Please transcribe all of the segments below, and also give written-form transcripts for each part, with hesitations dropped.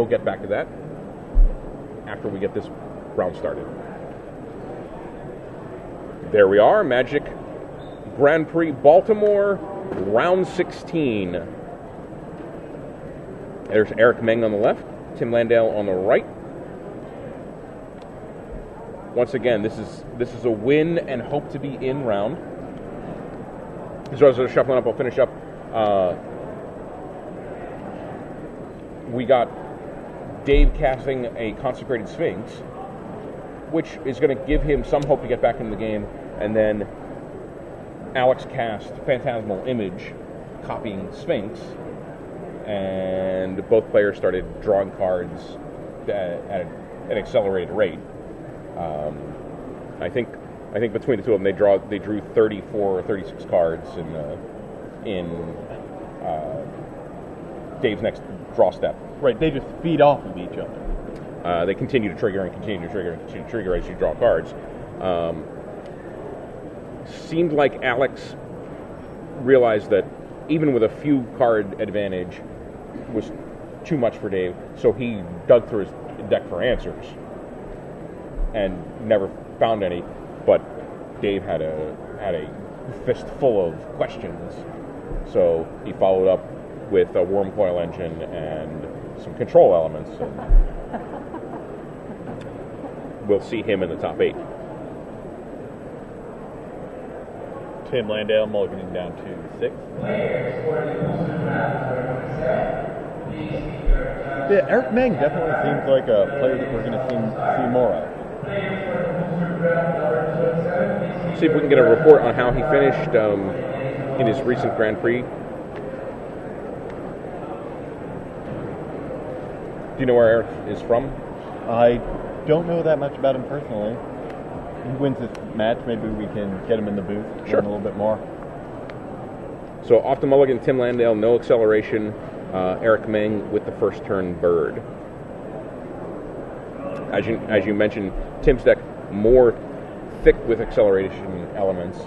we'll get back to that after we get this round started. There we are, Magic Grand Prix Baltimore, round 16. There's Eric Meng on the left, Tim Landale on the right. Once again, this is a win and hope to be in round. So as I was shuffling up, I'll finish up. We got Dave casting a Consecrated Sphinx, which is going to give him some hope to get back into the game, and then Alex cast Phantasmal Image, copying Sphinx, and both players started drawing cards at an accelerated rate. I think between the two of them, they drew 34 or 36 cards in Dave's next draw step. Right, they just feed off of each other. They continue to trigger and continue to trigger and continue to trigger as you draw cards. Seemed like Alex realized that even with a few card advantage was too much for Dave, so he dug through his deck for answers and never found any. But Dave had a fist full of questions, so he followed up with a Worm Coil Engine and some control elements. And we'll see him in the top 8. Tim Landale mulliganing down to 6. Yeah, Eric Meng definitely seems like a player that we're going to see more of. See if we can get a report on how he finished in his recent Grand Prix. Do you know where Eric is from? I don't know that much about him personally. He wins this match, maybe we can get him in the booth, sure, learn a little bit more. So off the mulligan, Tim Landale, no acceleration. Eric Meng with the first turn bird. As you mentioned, Tim's deck more thick with acceleration elements.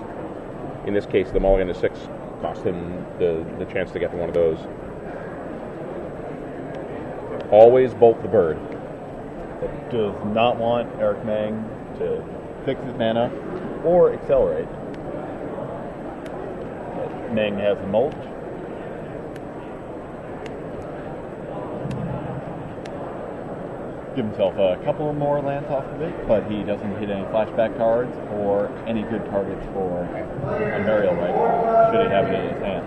In this case, the mulligan to 6 cost him the chance to get to one of those. Always bolt the bird. It does not want Eric Meng to fix his mana or accelerate. Meng has a mulch. Give himself a couple more lands off of it, but he doesn't hit any flashback cards or any good targets for a burial right, should he have it in his hand.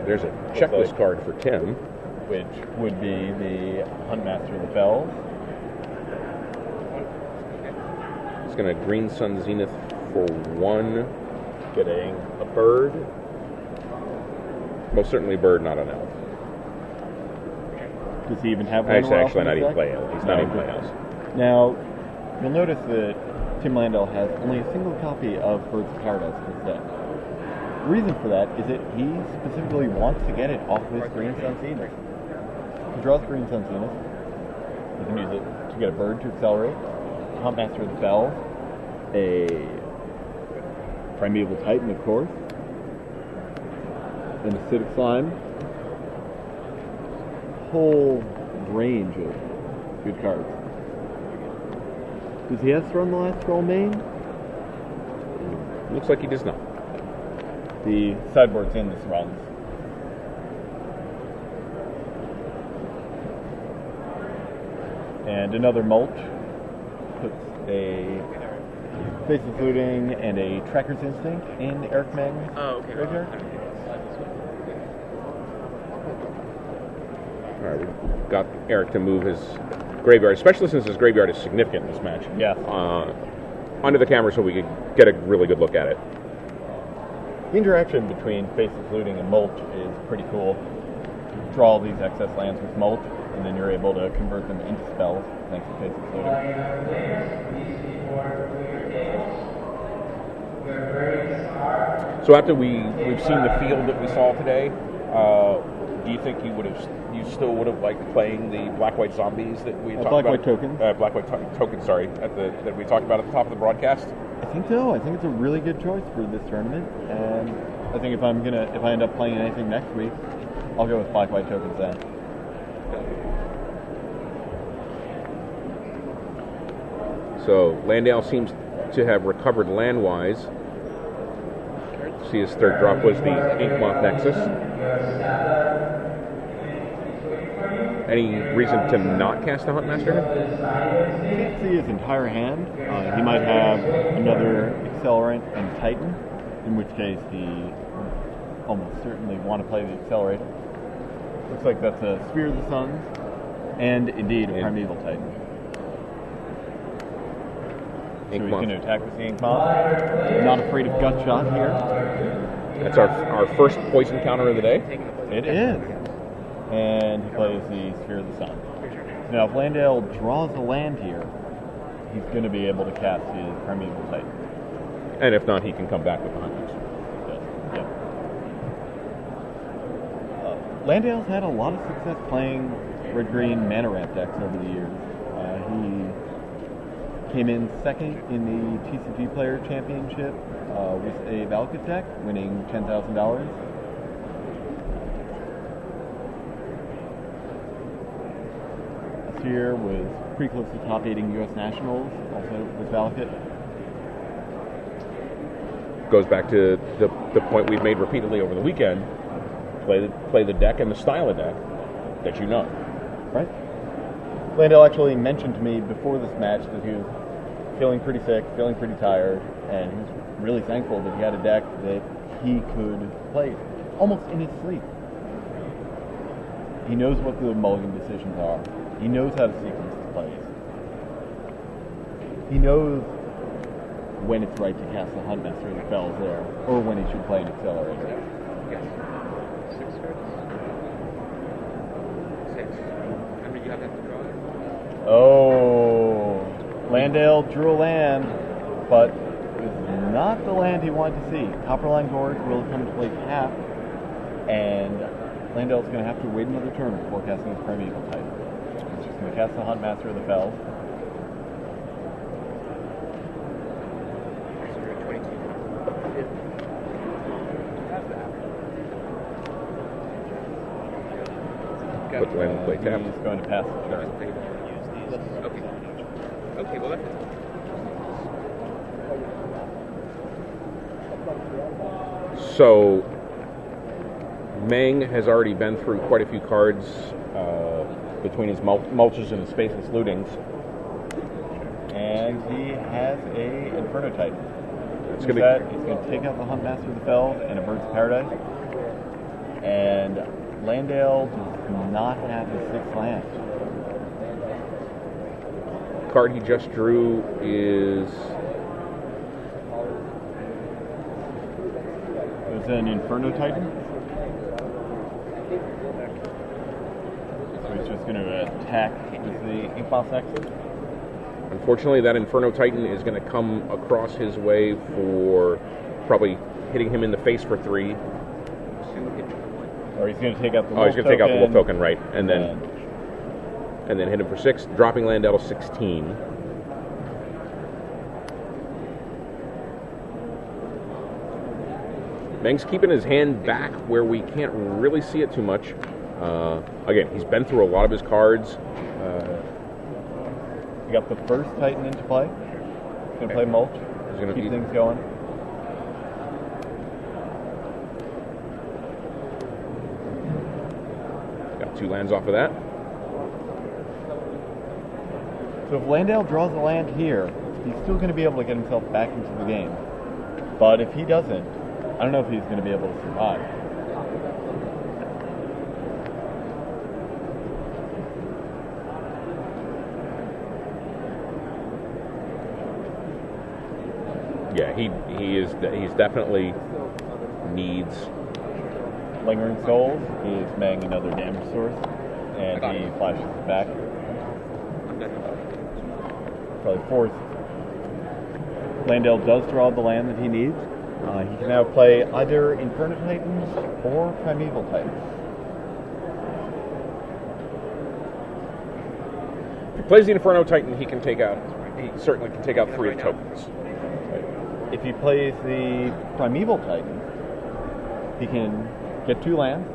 There's a checklist card for Tim, which would be the Huntmaster of the Fells. He's going to Green Sun Zenith for 1, getting a bird. Most certainly a bird, not an elf. Does he even have one? Actually, not even play elf. He's not even play elves. Now, you'll notice that Tim Landale has only a single copy of Birds of Paradise in his deck. The reason for that is that he specifically wants to get it off of his Green Sun Zenith. He draws Green Sun Zenith. He can use it to get a bird to accelerate, Huntmaster of the Fells, a Primeval Titan, of course, an Acidic Slime, whole range of good cards. Does he have Throne the Last Scroll main? Looks like he does not. The sideboard's in this runs. And another mulch puts a Faceless Looting and a Tracker's Instinct in Eric Meng's graveyard. Alright, we've got Eric to move his graveyard, especially since his graveyard is significant in this match. Yeah. Under the camera so we could get a really good look at it. The interaction between Faceless Looting and Mulch is pretty cool. You draw all these excess lands with Mulch, and then you're able to convert them into spells thanks to Faceless Looting. So after we've seen the field that we saw today, do you think you still would have liked playing the black-white zombies that we talked about? Black-white tokens. Black-white tokens, sorry, that we talked about at the top of the broadcast? I think so. I think it's a really good choice for this tournament, and I think if I end up playing anything next week, I'll go with black-white tokens then. So Landale seems to have recovered land-wise. See, his third drop was the Inkmoth Nexus. Any reason to not cast the Huntmaster? I can't see his entire hand. He might have another Accelerant and Titan, in which case he almost certainly want to play the Accelerator. Looks like that's a Spear of the Suns, and indeed a Primeval Titan. So he's going to attack with the Inkmoth. Not afraid of Gut Shot here. That's our first poison counter of the day. It is. And he plays the Sphere of the Sun. Now, if Landale draws a land here, he's going to be able to cast his Primeval Titan. And if not, he can come back with the Hunters. Yep. Landale's had a lot of success playing red-green mana ramp decks over the years. He came in second in the TCG Player Championship with a Valakut deck, winning $10,000. Last year was pretty close to top 8 in U.S. Nationals, also with Valakut. Goes back to the point we've made repeatedly over the weekend. Play the deck and the style of deck that you know. Right. Landale actually mentioned to me before this match that he was feeling pretty sick, feeling pretty tired, and he was really thankful that he had a deck that he could play almost in his sleep. He knows what the mulligan decisions are. He knows how to sequence his plays. He knows when it's right to cast the Huntmaster that Fells there, or when he should play an Accelerator. Yes. 6 cards? 6. Remember, you have to draw it? Oh, Landale drew a land, but it was not the land he wanted to see. Copperline Gorge will come into play tap, and Landale's going to have to wait another turn before casting his Primeval Titan. He's just going to cast the Huntmaster of the Fells. Put the land in play tap. He's going to pass the turn. Okay. Okay, well, that's it. So, MENG has already been through quite a few cards between his mulches and his faceless lootings. And he has a Inferno Titan. It's He's going going to take out the Huntmaster of the Fells and a Birds of Paradise. And Landale does not have his 6th land. The card he just drew is... It was an Inferno Titan. So he's just going to attack with the Inkmoth Nexus. Unfortunately, that Inferno Titan is going to come across his way for probably hitting him in the face for 3. Or he's going to take out the wolf token. Take out the wolf token, right. And then hit him for 6, dropping Landale to 16. MENG's keeping his hand back where we can't really see it too much. Again, he's been through a lot of his cards. You got the first Titan into play. He's going to play mulch. He's going to keep things going. Got 2 lands off of that. So if Landale draws a land here, he's still going to be able to get himself back into the game. But if he doesn't, I don't know if he's going to be able to survive. Yeah, he's definitely needs Lingering Souls. He's MENG another damage source, and he flashes it back. Probably 4th. Landale does draw the land that he needs. He can now play either Inferno Titans or Primeval Titans. If he plays the Inferno Titan, he certainly can take out 3 tokens. if he plays the Primeval Titan, he can get 2 lands,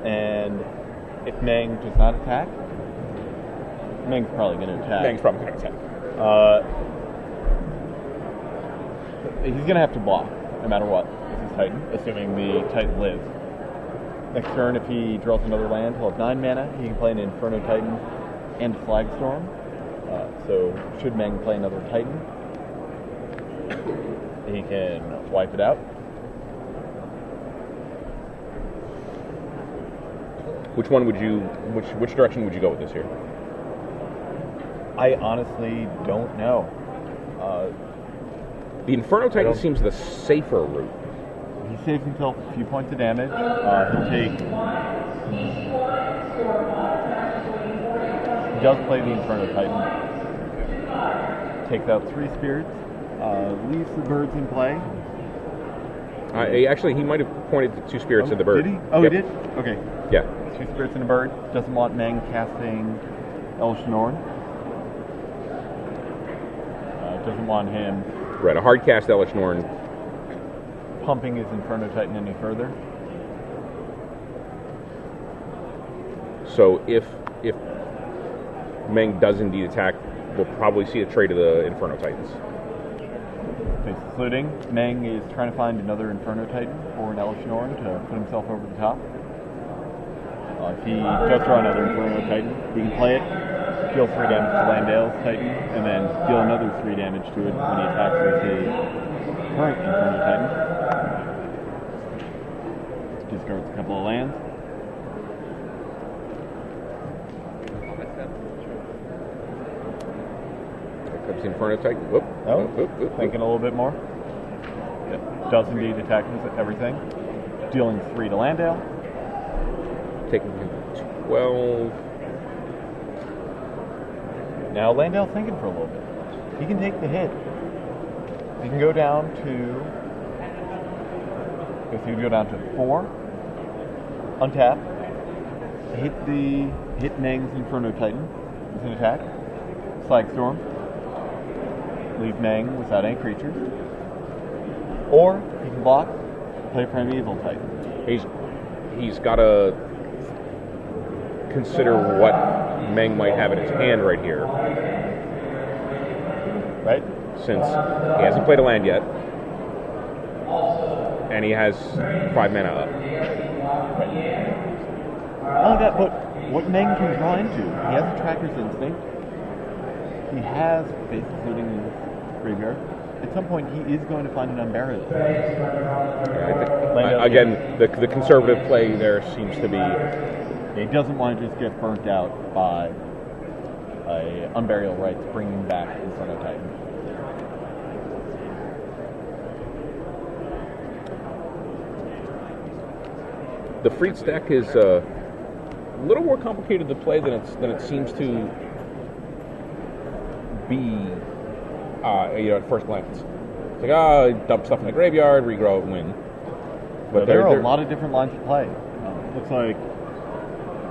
and if Meng does not attack, Meng's probably going to attack. Meng's probably going to attack. He's going to have to block, no matter what, with his Titan, assuming the Titan lives. Next turn, if he draws another land, he'll have 9 mana. He can play an Inferno Titan and Flagstorm. So, should Meng play another Titan, he can wipe it out. Which direction would you go with this here? I honestly don't know. The Inferno Titan seems the safer route. He saves himself a few points of damage. He'll take... He does play the Inferno Titan. Takes out 3 spirits. Leaves the birds in play. Actually, he might have pointed to 2 spirits in the bird. Did he? Oh, yep. He did? Okay. Yeah. 2 spirits in a bird. Doesn't want Meng casting Elesh Norn. Doesn't want him... Right, a hard cast Elesh Norn. Pumping his Inferno Titan any further. So if Meng does indeed attack, we'll probably see a trade of the Inferno Titans. Faces looting. Meng is trying to find another Inferno Titan or an Elesh Norn to put himself over the top. If he does draw another Inferno Titan, he can play it, deal 3 damage to Landale's Titan, and then deal another 3 damage to it when he attacks with his current Inferno Titan. Discards a couple of lands. Here comes the Inferno Titan. Whoop. Oh, whoop, whoop, thinking a little bit more. Yep. Does indeed attack with everything. Dealing 3 to Landale. Taking 12. Now Landale's thinking for a little bit. He can take the hit. He can go down to... I guess he would go down to 4. Untap. Hit Meng's Inferno Titan with an attack. Slagstorm. Leave Meng without any creatures. Or he can block, play Primeval Titan. He's got to consider what Meng might have in his hand right here. Right? Since he hasn't played a land yet. And he has 5 mana up. Right. Not only that, but what Meng can draw into, he has a Tracker's Instinct. He has Faces Looting in his graveyard. At some point, he is going to find an Unburial. Again, the conservative play there seems to be... He doesn't want to just get burnt out by Unburial Rights bringing back Inferno Titan. The Freed stack is a little more complicated to play than it seems to be. At first glance, it's like dump stuff in the graveyard, regrow, and win. But there are a lot of different lines of play. Looks like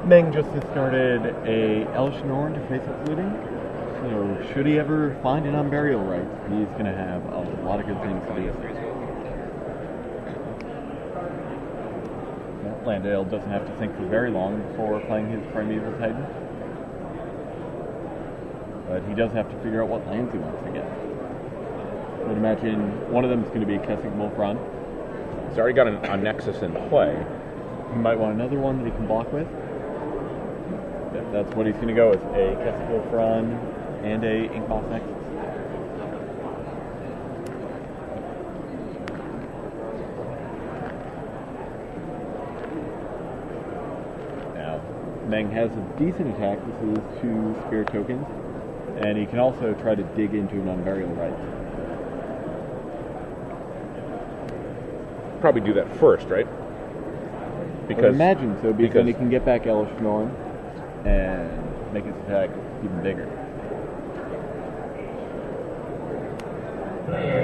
Meng just discarded a Elesh Norn to face its looting. So should he ever find an Unburial Rights, he's going to have a lot of good things to do. Landale doesn't have to think for very long before playing his Primeval Titan. But he does have to figure out what lands he wants to get. I would imagine one of them is going to be Kessig Wolf Run. He's already got a Nexus in play. He might want another one that he can block with. That's what he's going to go with, a Kessig Wolf Run and a Inkmoth Nexus. Now, Meng has a decent attack. This is 2 Spirit tokens. And he can also try to dig into an Unburial Rights. Probably do that first, right? I would imagine so, because then he can get back Elesh Norn and make his attack even bigger.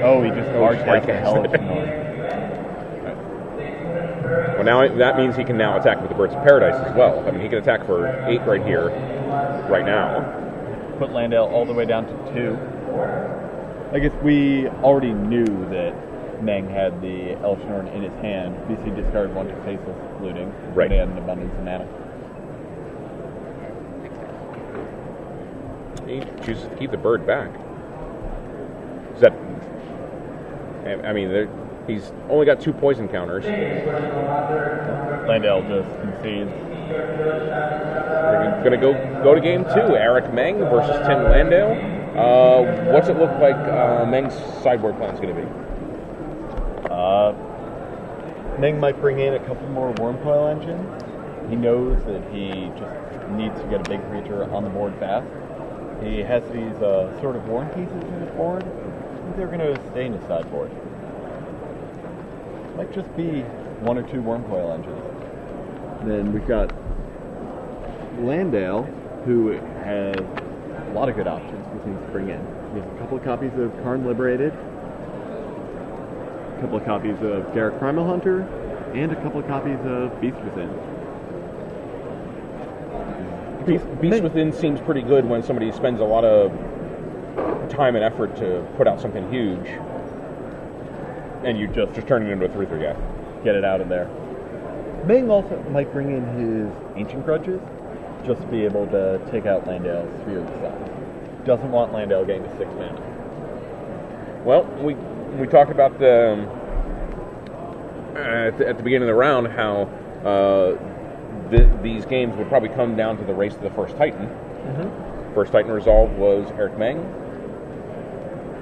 Oh, he just hard cast Elesh Norn. Right. Well, now that means he can now attack with the Birds of Paradise as well. I mean, he can attack for 8 right here, right now. Put Landale all the way down to 2. I guess we already knew that Meng had the Elshnorn in his hand because he discarded one to faceless looting. Right. But he had an abundance of mana. He chooses to keep the bird back. Is that... I mean, he's only got 2 poison counters. Landale just concedes. We're going to go to game 2. Eric Meng versus Tim Landale. What's it look like Meng's sideboard plan is going to be? Meng might bring in a couple more Wormcoil engines. He knows that he just needs to get a big creature on the board fast. He has these sort of Warren pieces in his board. I think they're going to stay in his sideboard. Might just be 1 or 2 Wormcoil engines. Then we've got Landale, who has a lot of good options for things to bring in. He has a couple of copies of Karn Liberated, a couple of copies of Garrett Primal Hunter, and a couple of copies of Beast Within. Beast Within seems pretty good when somebody spends a lot of time and effort to put out something huge, and you just turn it into a 3/3 guy. Get it out of there. Meng also might bring in his Ancient Grudges, just to be able to take out Landale's Sphere of the Sun. Doesn't want Landale getting to 6 mana. Well, we talked about at the beginning of the round how these games would probably come down to the race to the first Titan. Mm-hmm. First Titan resolved was Eric Meng.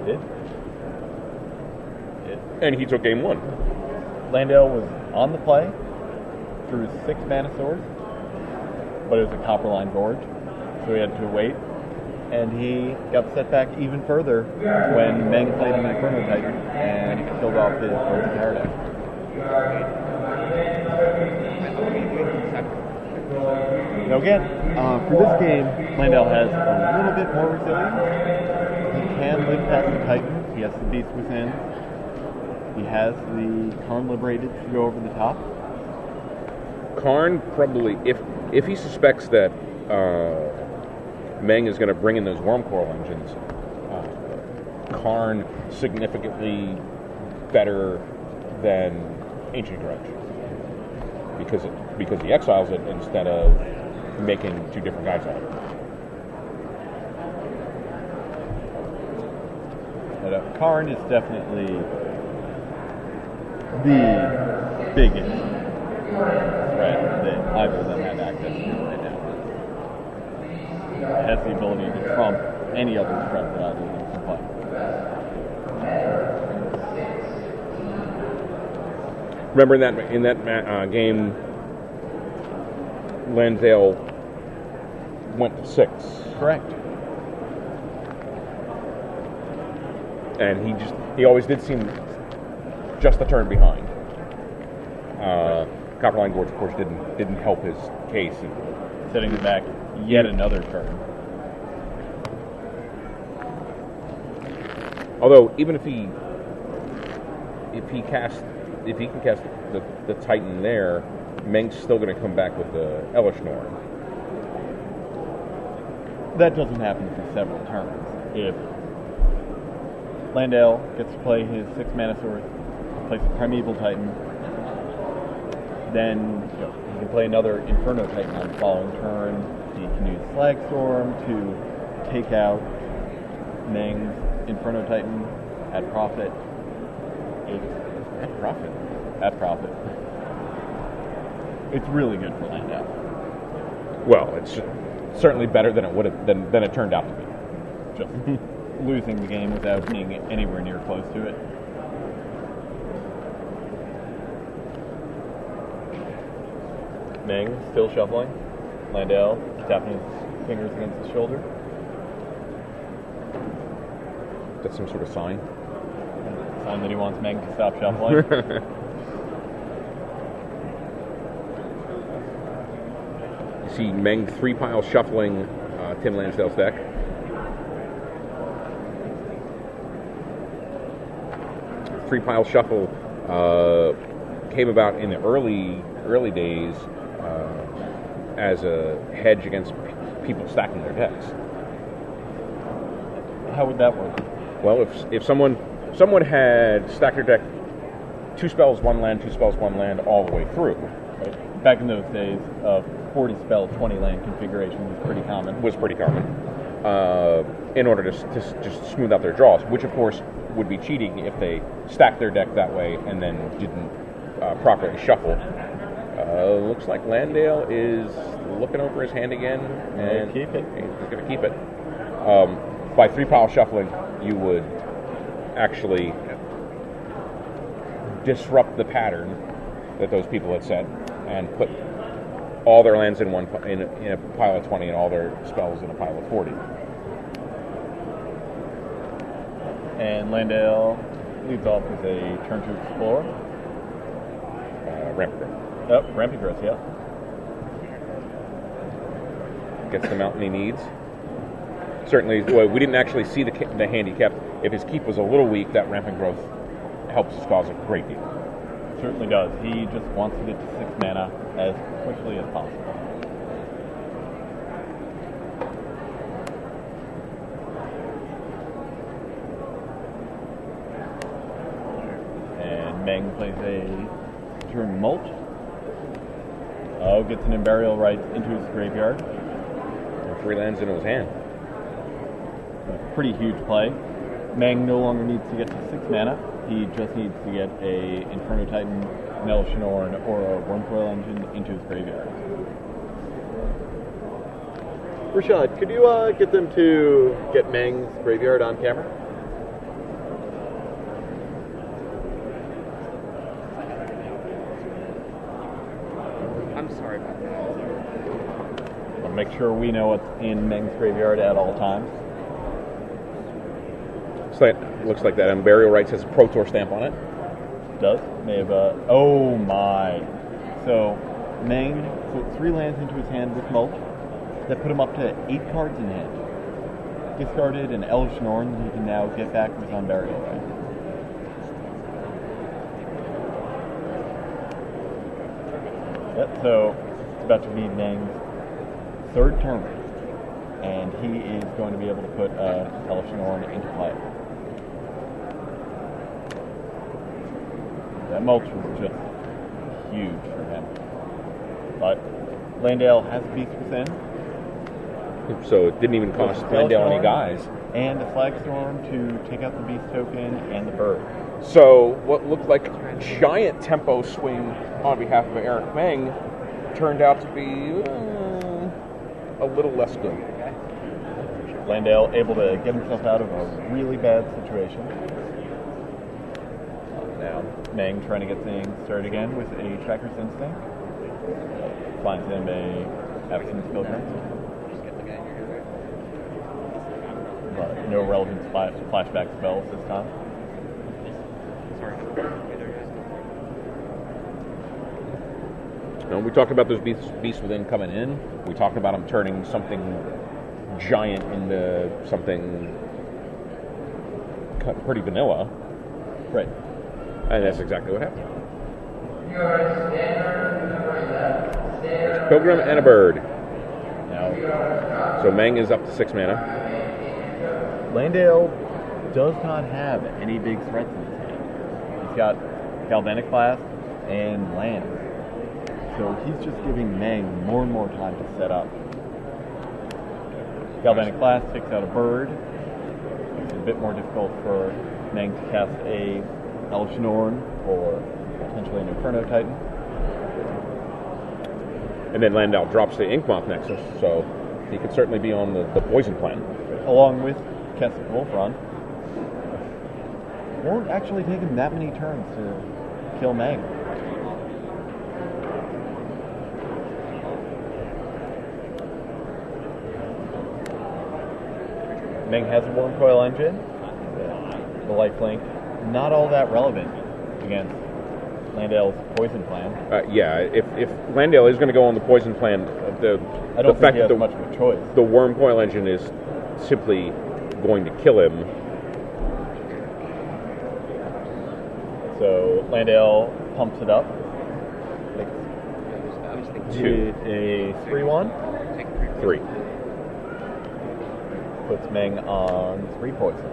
Did. And he took game 1. Landale was on the play, threw 6 mana swords, but it was a Copperline Gorge, so he had to wait. And he got set back even further when Meng played an Inferno Titan and killed off his Birds of Paradise. Now again, for this game, Landale has a little bit more resilience. He can live past the Titan. He has the Beast Within. He has the Karn Liberated to go over the top. Karn probably, if he suspects that Meng is going to bring in those Wormcoil engines, Karn significantly better than Ancient Grudge because he exiles it instead of making 2 different guys out of it. But Karn is definitely the biggest threat that either of them have access to right now. It has the ability to trump any other threat that either of them can play. Remember in that game, Landale went to 6. Correct. And he always did seem just a turn behind. Copperline Gorge, of course, didn't help his case. Setting him back yet another turn. Although, even if he can cast the Titan there, Meng's still going to come back with the Elishnorn. That doesn't happen for several turns. If Landale gets to play his 6 mana sword, plays a Primeval Titan, then he can play another Inferno Titan on the following turn. He can use Slagstorm to take out Meng's Inferno Titan at profit. At profit. It's really good for Landale. Well, it's certainly better than than it turned out to be. Just losing the game without being anywhere near close to it. Meng still shuffling. Landale tapping his fingers against his shoulder. That's some sort of sign. Sign that he wants Meng to stop shuffling. You see Meng 3-pile shuffling Tim Lansdale's deck. Three-pile shuffle came about in the early days as a hedge against people stacking their decks. How would that work? Well, if someone had stacked their deck 2 spells, 1 land, 2 spells, 1 land all the way through. Right. Back in those days, 40 spell, 20 land configuration was pretty common. In order to just smooth out their draws, which of course would be cheating if they stacked their deck that way and then didn't properly shuffle. Looks like Landale is looking over his hand again, and keep it. He's going to keep it. By 3-pile shuffling, you would actually disrupt the pattern that those people had set and put all their lands in a pile of 20 and all their spells in a pile of 40. And Landale leads off with a turn to explore. Rampant Growth. Oh, Rampant Growth, yeah. Gets the mountain he needs. Certainly, well, we didn't actually see the hand he kept. If his keep was a little weak, that Rampant Growth helps his cause a great deal. Certainly does. He just wants to get to 6 mana as quickly as possible. And MENG plays a turn mulch. Oh, gets an Burial Rites into his graveyard. And 3 lands into his hand. A pretty huge play. MENG no longer needs to get to 6 mana. He just needs to get a Inferno Titan, an El Shinorn, or a Wormcoil Engine into his graveyard. Rashad, could you get them to get MENG's graveyard on camera? I'm sorry about that. We'll make sure we know what's in MENG's graveyard at all times. So it looks like that Burial Rites has a Pro Tour stamp on it. Does. May have oh my. So MENG put 3 lands into his hand with mulch. That put him up to 8 cards in hand. Discarded an El Shinorn that he can now get back with on Burial Rites. Yep, so it's about to be MENG's 3rd turn. And he is going to be able to put El Shinorn into play. That mulch was just huge for him. But Landale has a Beast Within. So it didn't even cost Landale any guys. And a Flagstorm to take out the Beast token and the bird. So what looked like a giant tempo swing on behalf of Eric MENG turned out to be a little less good. Landale able to get himself out of a really bad situation. Now MENG trying to get things started again with a Tracker's Instinct. Finds him a Absence Pilgrim. But no relevant flashback spells this time. No, we talked about those beasts within coming in. We talked about them turning something giant into something pretty vanilla. Right. And that's exactly what happened. There's a Pilgrim and a bird. Now, so MENG is up to 6 mana. Landale does not have any big threats in his hand. He's got Galvanic Blast and land. So he's just giving MENG more and more time to set up. Galvanic Blast takes out a bird. It's a bit more difficult for MENG to cast a El Shinorn or potentially an Inferno Titan. And then Landale drops the Inkmoth Nexus, so he could certainly be on the poison plan. Along with Keswick Wolfron. Won't actually take him that many turns to kill MENG. MENG has a Wormcoil Engine. The lifelink, not all that relevant against Landale's poison plan. Yeah, if Landale is going to go on the poison plan, I don't think he has much of a choice. The Wormcoil Engine is simply going to kill him. So Landale pumps it up. Two. A 3-1. 3. Puts MENG on 3 poison.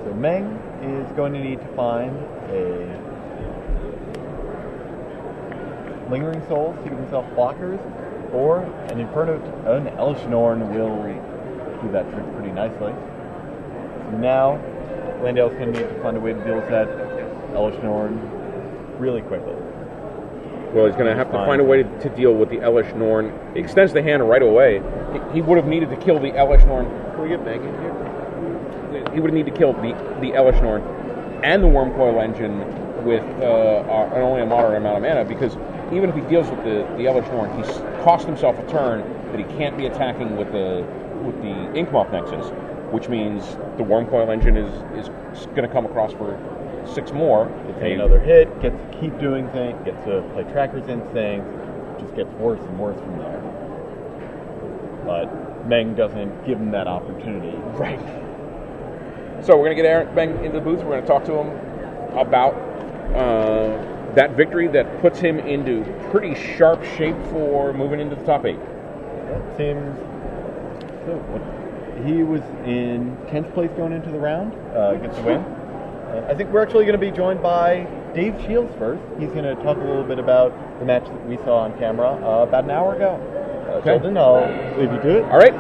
So Meng is going to need to find a Lingering Souls to give himself blockers, or an Elvish Norn will do that trick pretty nicely. So now, Landale's going to need to find a way to deal with that Elvish Norn really quickly. Well, he's going to have to find a way to deal with the Elish Norn. He extends the hand right away. He would have needed to kill the Elish Norn. Can we get Meg in here? He would have needed to kill the Elish Norn and the Wormcoil engine with only a moderate amount of mana, because even if he deals with the Elish Norn, he's cost himself a turn that he can't be attacking with the Inkmoth Nexus, which means the Wormcoil engine is going to come across for 6 more. Gets another hit, gets to keep doing things, gets to play trackers in things, just gets worse and worse from there. But Meng doesn't give him that opportunity. Right. So we're going to get Meng into the booth. We're going to talk to him about that victory that puts him into pretty sharp shape for moving into the top 8. That seems... So, he was in 10th place going into the round, gets the win. I think we're actually going to be joined by Dave Shields first. He's going to talk a little bit about the match that we saw on camera about an hour ago. Sheldon, I'll leave you to it. All right.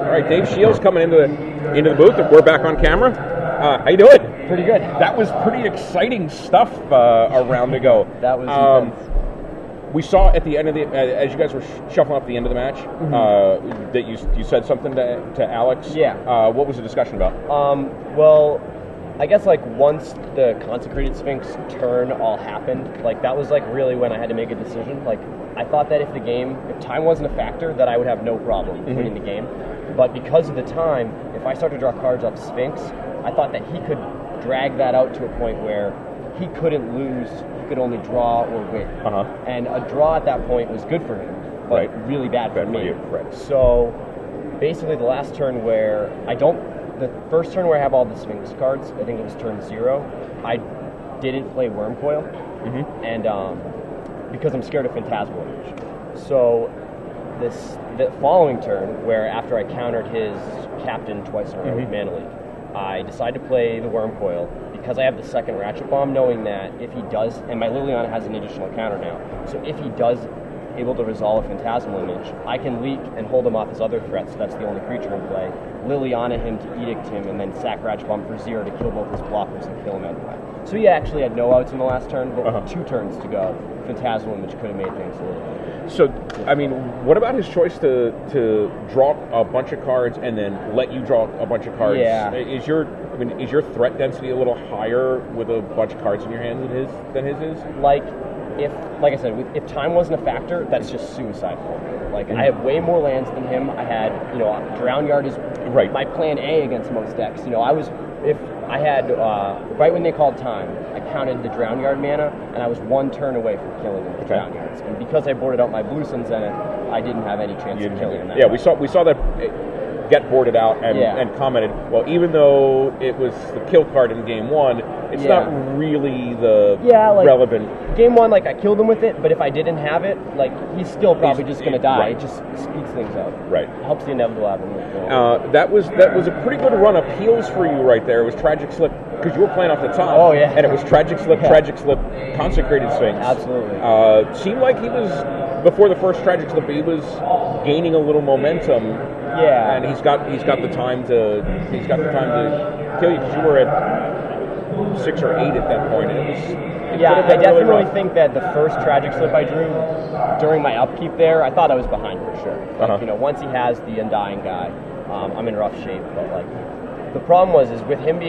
All right, Dave Shields coming into the booth. We're back on camera. How you doing? Pretty good. That was pretty exciting stuff a round ago. That was intense. We saw at the end of as you guys were shuffling up the end of the match, that you said something to Alex. Yeah. What was the discussion about? Well, I guess like once the Consecrated Sphinx turn all happened, like that was like really when I had to make a decision. Like I thought that if time wasn't a factor, that I would have no problem winning the game. But because of the time, if I start to draw cards off Sphinx, I thought that he could drag that out to a point where he couldn't lose, he could only draw or win. And a draw at that point was good for him, but really bad for me. Right. So basically the last turn where the first turn where I have all the Sphinx cards, I think it was turn 0, I didn't play Wormcoil, and because I'm scared of Phantasmal Image. So the following turn, where after I countered his captain twice in a row with Mana Leak, I decided to play the Wormcoil because I have the second Ratchet Bomb, knowing that if he does, and my Liliana has an additional counter now, so if he does able to resolve Phantasmal Image, I can leak and hold him off his other threats. That's the only creature in play. Liliana him to Edict him, and then sack Ratchet Bomb for 0 to kill both his blockers and kill him outright. So he actually had no outs in the last turn, but with 2 turns to go, Phantasmal Image could have made things a little better. So, I mean, what about his choice to draw a bunch of cards and then let you draw a bunch of cards? Yeah. Is your threat density a little higher with a bunch of cards in your hand than his is? Like I said, if time wasn't a factor, that's just suicide for me. Like, I have way more lands than him. I had, Drown Yard is my plan A against most decks. Right when they called time, I counted the Drown Yard mana, and I was 1 turn away from killing him with Drown Yards. And because I boarded out my Blue Suns in it, I didn't have any chance of killing him. Yeah, we saw that get boarded out and commented, well, even though it was the kill card in game 1, it's not really the relevant. Game 1, I killed him with it, but if I didn't have it, he's still probably just going to die. Right. It just speeds things out. Right. It helps the inevitable happen. That was a pretty good run of heals for you right there. It was Tragic Slip, because you were playing off the top. Oh, yeah. And it was Tragic Slip, Tragic Slip, Consecrated Sphinx. Absolutely. Seemed like he was, before the first Tragic Slip, he was gaining a little momentum. Yeah. And he's got the time to kill you, because you were at 6 or 8 at that point. And I definitely really think that the first Tragic Slip I drew during my upkeep there, I thought I was behind for sure. Once he has the Undying guy, I'm in rough shape. But the problem was with him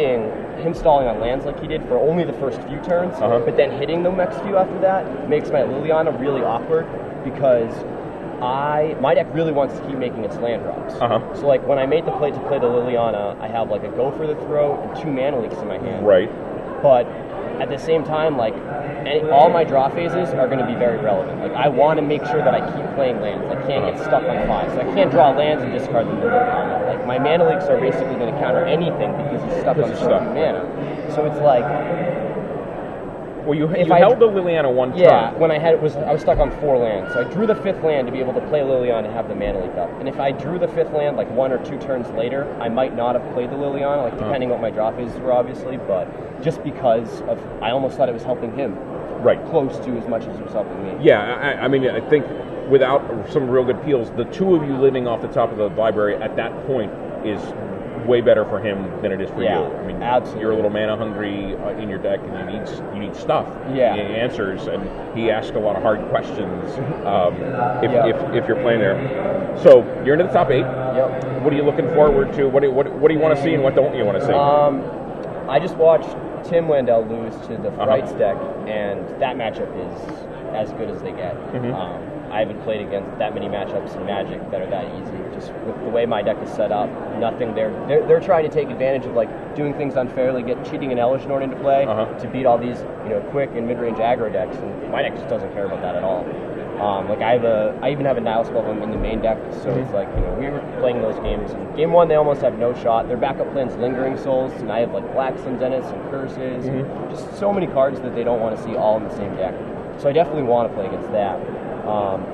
stalling on lands like he did for only the first few turns, but then hitting the next few after that makes my Liliana really awkward, because my deck really wants to keep making its land drops. So when I made the play to play the Liliana, I have a Go for the Throat and 2 Mana Leaks in my hand. Right. But at the same time, all my draw phases are going to be very relevant. I want to make sure that I keep playing lands. I can't get stuck on 5. So I can't draw lands and discard them. My Mana Leaks are basically going to counter anything because he's stuck on 2 mana. So it's Well, you held the Liliana one turn. Yeah, when I was stuck on 4 lands, so I drew the 5th land to be able to play Liliana and have the mana leak up. And if I drew the 5th land like 1 or 2 turns later, I might not have played the Liliana, like depending on what my draw phases were, obviously. But just because I almost thought it was helping him, right, close to as much as it was helping me. Yeah, I mean, I think without some real good peels, the 2 of you living off the top of the library at that point is way better for him than it is for you. I mean, absolutely. You're a little mana hungry in your deck, and you need stuff. Yeah. You need answers, and he asks a lot of hard questions if you're playing there. So you're into the top 8. Yep. What are you looking forward to? What do you want to see, and what don't you want to see? I just watched Tim Landale lose to the Frights deck, and that matchup is as good as they get. I haven't played against that many matchups in Magic that are that easy. Just with the way my deck is set up, nothing. They're trying to take advantage of like doing things unfairly, get cheating and Elish Nord into play to beat all these quick and mid-range aggro decks, and my deck just doesn't care about that at all. I even have a Nile Spellbomb in the main deck, so it's like we were playing those games. In game 1, they almost have no shot. Their backup plan's Lingering Souls, and I have like Black Sun Zeniths and Curses, and just so many cards that they don't want to see all in the same deck. So I definitely want to play against that.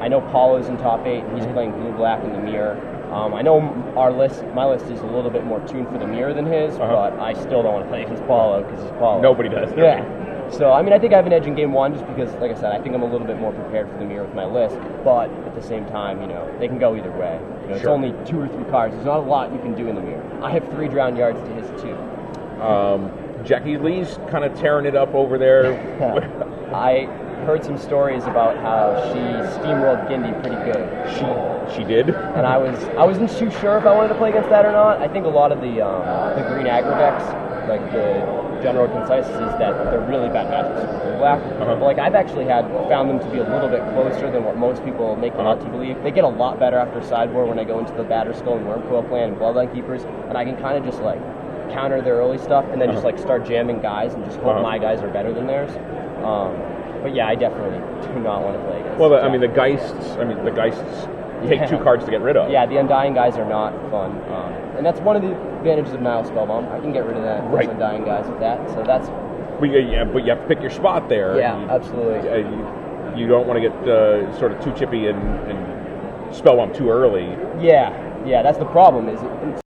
I know Paulo's in top 8, and he's playing blue-black in the mirror. I know my list is a little bit more tuned for the mirror than his, but I still don't want to play against Paulo because he's Paulo. Nobody does. Yeah. So, I mean, I think I have an edge in game 1 just because, like I said, I think I'm a little bit more prepared for the mirror with my list, but at the same time, they can go either way. It's only 2 or 3 cards. There's not a lot you can do in the mirror. I have 3 drowned yards to his 2. Jackie Lee's kind of tearing it up over there. I heard some stories about how she steamrolled Gindy pretty good. She did? And I wasn't too sure if I wanted to play against that or not. I think a lot of the green aggro decks, like the general consensus is that they're really bad matchups for blue black. But like I've actually found them to be a little bit closer than what most people make them out to believe. They get a lot better after sideboard when I go into the Batterskull and Wormcoil plan and Bloodline Keepers, and I can kind of just like counter their early stuff and then just like start jamming guys and just hope my guys are better than theirs. But yeah, I definitely do not want to play against. Well, the Geists take 2 cards to get rid of. Yeah, the Undying guys are not fun, and that's one of the advantages of Nile Spellbomb. I can get rid of those Undying guys with that. So that's. But you have to pick your spot there. Yeah, absolutely. You don't want to get sort of too chippy and Spellbomb too early. Yeah, that's the problem. Is